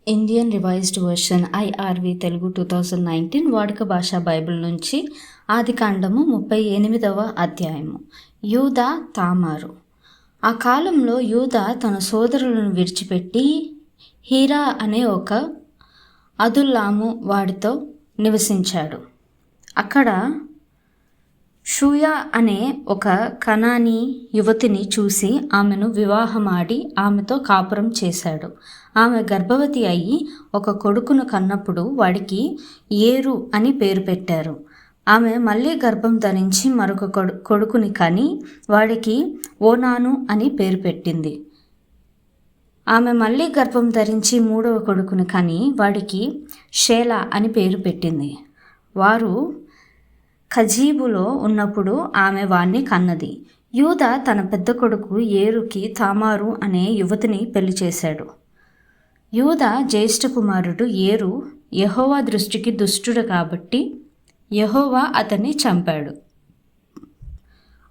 Indian revised version IRV Telugu 2019 వాడుక భాషా Bible నుంచి ఆదికాండము 38వ అధ్యాయము. యూదా తామారు. ఆ కాలంలో యూదా తన సోదరులను విడిచిపెట్టి హీరా అనే ఒక అదుల్లాము వాడితో నివసించాడు. అక్కడ షూయా అనే ఒక కనానీ యువతిని చూసి ఆమెను వివాహమాడి ఆమెతో కాపురం చేశాడు. ఆమె గర్భవతి అయి ఒక కొడుకును కన్నప్పుడు వాడికి ఏరు అని పేరు పెట్టారు. ఆమె మళ్ళీ గర్భం ధరించి మరొక కొడుకుని కని వాడికి ఓనాను అని పేరు పెట్టింది. ఆమె మళ్ళీ గర్భం ధరించి మూడవ కొడుకుని కని వాడికి షేలా అని పేరు పెట్టింది. వారు ఖజీబులో ఉన్నప్పుడు ఆమె వాణ్ణి కన్నది. యూదా తన పెద్ద కొడుకు ఏరుకి తామారు అనే యువతిని పెళ్లి చేశాడు. యూదా జ్యేష్ఠ కుమారుడు ఏరు యెహోవా దృష్టికి దుష్టుడు కాబట్టి యెహోవా అతన్ని చంపాడు.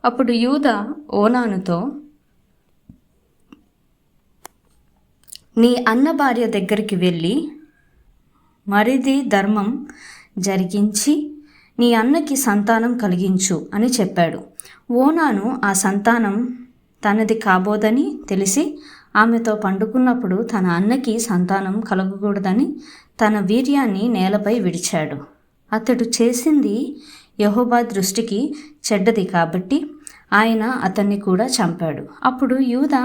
అప్పుడు యూదా ఓనానుతో, నీ అన్న భార్య దగ్గరికి వెళ్ళి మరిది ధర్మం జరిగించి నీ అన్నకి సంతానం కలిగించు అని చెప్పాడు. ఓనాను ఆ సంతానం తనది కాబోదని తెలిసి ఆమెతో పండుకున్నప్పుడు తన అన్నకి సంతానం కలగకూడదని తన వీర్యాన్ని నేలపై విడిచాడు. అతడు చేసింది యెహోవా దృష్టికి చెడ్డది కాబట్టి ఆయన అతన్ని కూడా చంపాడు. అప్పుడు యూదా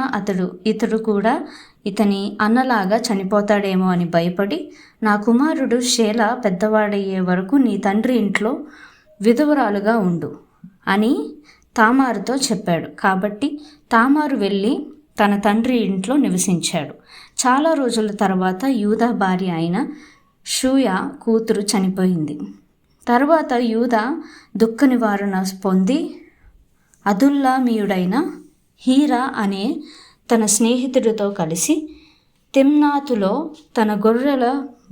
ఇతడు కూడా ఇతని అన్నలాగా చనిపోతాడేమో అని భయపడి, నా కుమారుడు షేలా పెద్దవాడయ్యే వరకు నీ తండ్రి ఇంట్లో విధవరాలుగా ఉండు అని తామారుతో చెప్పాడు. కాబట్టి తామారు వెళ్ళి తన తండ్రి ఇంట్లో నివసించాడు. చాలా రోజుల తర్వాత యూదా భార్య అయిన షూయా కూతురు చనిపోయింది. తర్వాత యూదా దుఃఖ నివారణ పొంది అదుల్లామీయుడైన హీరా అనే తన స్నేహితుడితో కలిసి తిమ్నాతులో తన గొర్రెల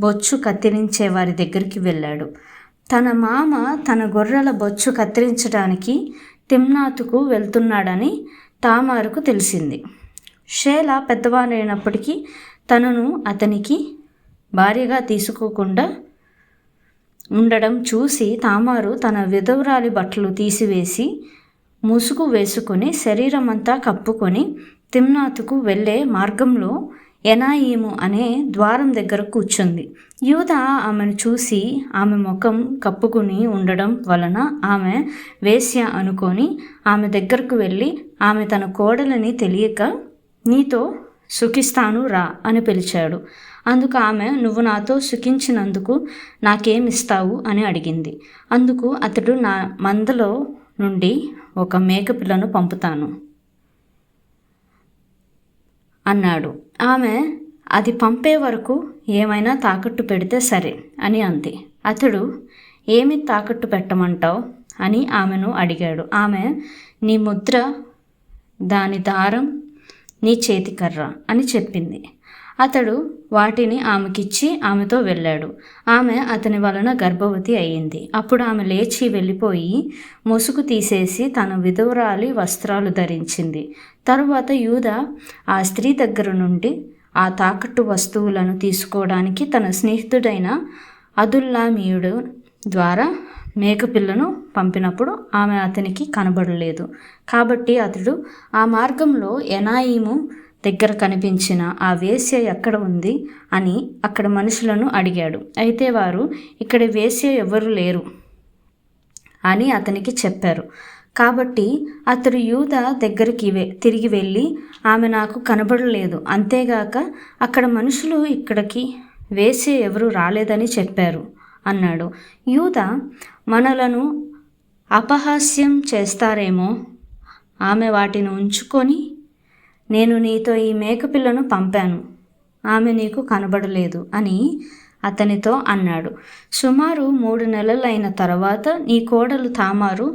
బొచ్చు కత్తిరించే వారి దగ్గరికి వెళ్ళాడు. తన మామ తన గొర్రెల బొచ్చు కత్తిరించడానికి తిమ్నాతుకు వెళ్తున్నాడని తామారుకు తెలిసింది. షేలా పెద్దవాడైనప్పటికీ తనను అతనికి భార్యగా తీసుకోకుండా ఉండడం చూసి తామారు తన విధవరాలి బట్టలు తీసివేసి ముసుగు వేసుకొని శరీరమంతా కప్పుకొని తిమ్నాతుకు వెళ్ళే మార్గంలో ఎనాయిము అనే ద్వారం దగ్గర కూర్చుంది. యూదా ఆమెను చూసి ఆమె ముఖం కప్పుకుని ఉండడం వలన ఆమె వేశ్య అనుకొని ఆమె దగ్గరకు వెళ్ళి ఆమె తన కోడలని తెలియక, నీతో సుఖిస్తాను రా అని పిలిచాడు. అందుకు ఆమె, నువ్వు నాతో సుఖించినందుకు నాకేమిస్తావు అని అడిగింది. అందుకు అతడు, నా మందలో నుండి ఒక మేకపిల్లను పంపుతాను అన్నాడు. ఆమె, అది పంపే వరకు ఏమైనా తాకట్టు పెడితే సరే అని అంది. అతడు, ఏమి తాకట్టు పెట్టమంటావు అని ఆమెను అడిగాడు. ఆమె, నీ ముద్ర, దాని దారం, నీ చేతికర్ర అని చెప్పింది. అతడు వాటిని ఆమెకిచ్చి ఆమెతో వెళ్ళాడు. ఆమె అతని వలన గర్భవతి అయ్యింది. అప్పుడు ఆమె లేచి వెళ్ళిపోయి ముసుగు తీసేసి తన విధవరాలి వస్త్రాలు ధరించింది. తరువాత యూదా ఆ స్త్రీ దగ్గర నుండి ఆ తాకట్టు వస్తువులను తీసుకోవడానికి తన స్నేహితుడైన అదుల్లామీయుడు ద్వారా మేకపిల్లను పంపినప్పుడు ఆమె అతనికి కనబడలేదు. కాబట్టి అతడు ఆ మార్గంలో ఎనాయిము దగ్గర కనిపించిన ఆ వేశ్య ఎక్కడ ఉంది అని అక్కడ మనుషులను అడిగాడు. అయితే వారు, ఇక్కడ వేశ్య ఎవరు లేరు అని అతనికి చెప్పారు. కాబట్టి అతడు యూదా దగ్గరికి తిరిగి వెళ్ళి, ఆమె నాకు కనబడలేదు, అంతేగాక అక్కడ మనుషులు ఇక్కడికి వేశ్య ఎవరు రాలేదని చెప్పారు అన్నాడు. యూదా, మనలను అపహాస్యం చేస్తారేమో, ఆమె వాటిని ఉంచుకొని, నేను నీతో ఈ మేకపిల్లను పంపాను, ఆమె నీకు కనబడలేదు అని అతనితో అన్నాడు. సుమారు 3 నెలలైన తర్వాత నీ కోడలు తామారు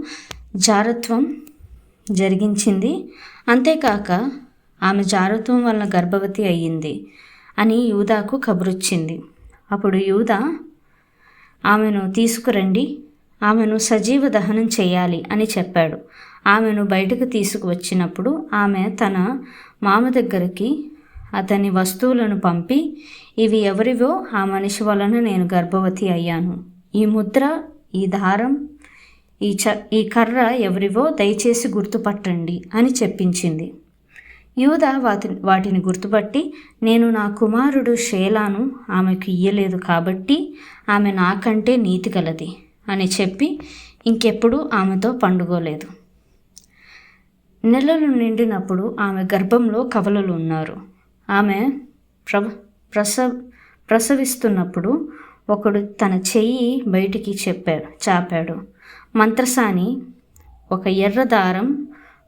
జారత్వం జరిగించింది, అంతేకాక ఆమె జారత్వం వలన గర్భవతి అయ్యింది అని యూదాకు కబురొచ్చింది. అప్పుడు యూదా, ఆమెను తీసుకురండి, ఆమెను సజీవ దహనం చేయాలి అని చెప్పాడు. ఆమెను బయటకు తీసుకువచ్చినప్పుడు ఆమె తన మామ దగ్గరికి అతని వస్తువులను పంపి, ఇవి ఎవరివో ఆ మనిషి వలన నేను గర్భవతి అయ్యాను. ఈ ముద్ర, ఈ దారం, ఈ కర్ర ఎవరివో దయచేసి గుర్తుపట్టండి అని చెప్పించింది. యూదా వాటిని గుర్తుపట్టి, నేను నా కుమారుడు షేలాను ఆమెకు ఇయ్యలేదు కాబట్టి ఆమె నాకంటే నీతి గలది అని చెప్పి ఇంకెప్పుడు ఆమెతో పండుకోలేదు. నెలలు నిండినప్పుడు ఆమె గర్భంలో కవలలు ఉన్నారు. ఆమె ప్రసవిస్తున్నప్పుడు ఒకడు తన చెయ్యి బయటికి చాపాడు. మంత్రసాని ఒక ఎర్ర దారం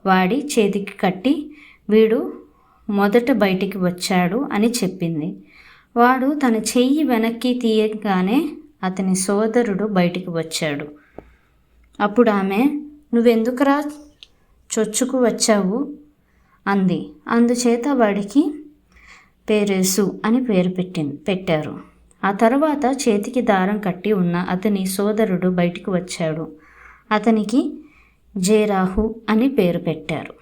వాడి చేతికి కట్టి, వీడు మొదట బయటికి వచ్చాడు అని చెప్పింది. వాడు తన చెయ్యి వెనక్కి తీయగానే అతని సోదరుడు బయటికి వచ్చాడు. అప్పుడు ఆమె, నువ్వెందుకురా చొచ్చుకు వచ్చావు అంది. అందుచేత వాడికి పేరేసు అని పేరు పెట్టారు. ఆ తర్వాత చేతికి దారం కట్టి ఉన్న అతని సోదరుడు బయటికి వచ్చాడు. అతనికి జేరాహు అని పేరు పెట్టారు.